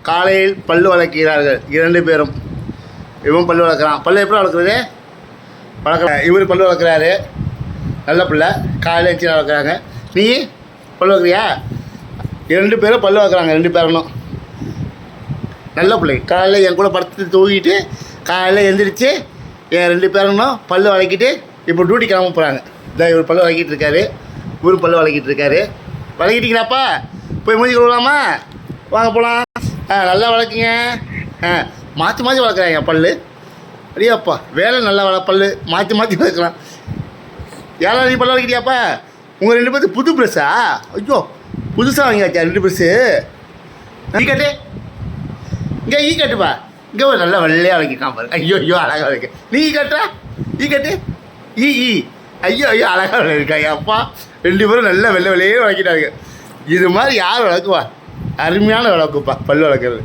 காலையில் பல்லு வளர்க்கிறார்கள் 2 பேரும். இவன் பல்லு வளர்க்குறான். பல்லு எப்படி வளர்க்குறது? இவர் பல்லு வளர்க்குறாரு. நல்ல பிள்ளை. காலையில் வச்சு வளர்க்குறாங்க. நீ பல்லு வளர்க்குறியா? 2 பேரும் பல்லு வளர்க்குறாங்க. 2 பேரும் நல்ல பிள்ளை. காலையில் என் கூட படுத்து தூங்கிட்டு காலையில் எழுந்திரிச்சு என் 2 பேரும் பல்லு வளர்க்கிட்டு இப்போ டியூட்டி கிளம்ப போகிறாங்க. இதான் இவர் பல்லு வளர்க்கிட்டு இருக்காரு. இவரு பல்லு வளர்க்கிட்டு இருக்காரு. வளர்க்கிட்டீங்களாப்பா? போய் மூஞ்சி கொடுக்கலாமா? வாங்க போகலாம். நல்லா வளர்க்குங்க. மாற்றி மாற்றி வளர்க்குறாங்க பல்லு. அப்படியாப்பா வேலை நல்லா பல்லு மாற்றி மாற்றி வளர்க்கலாம். ஏழா நீ பல்லு வளர்க்கிட்டியாப்பா? உங்கள் 2 பேருக்கு புது ப்ரெஷ்ஷா? ஐயோ புதுசாக வாங்கியாச்சா 2 ப்ரெஷ்ஷு? ஈ கட்டு இங்கே ஈ கட்டுப்பா. இங்கே ஒரு நல்லா வெள்ளையாக வளர்க்கிட்டான் பாரு. ஐயோ அழகாக வளர்க்க. நீ கட்டுறா? ஈ கட்டு. ஈ ஐயோ அழகாக வளர்க்காங்க. அப்பா 2 பேரும் நல்லா வெள்ளையே வளர்க்கிட்டாங்க. இது மாதிரி யார் வளர்க்குவா? அருமையான வளர்க்குப்பா பல்லு வளர்க்குறது.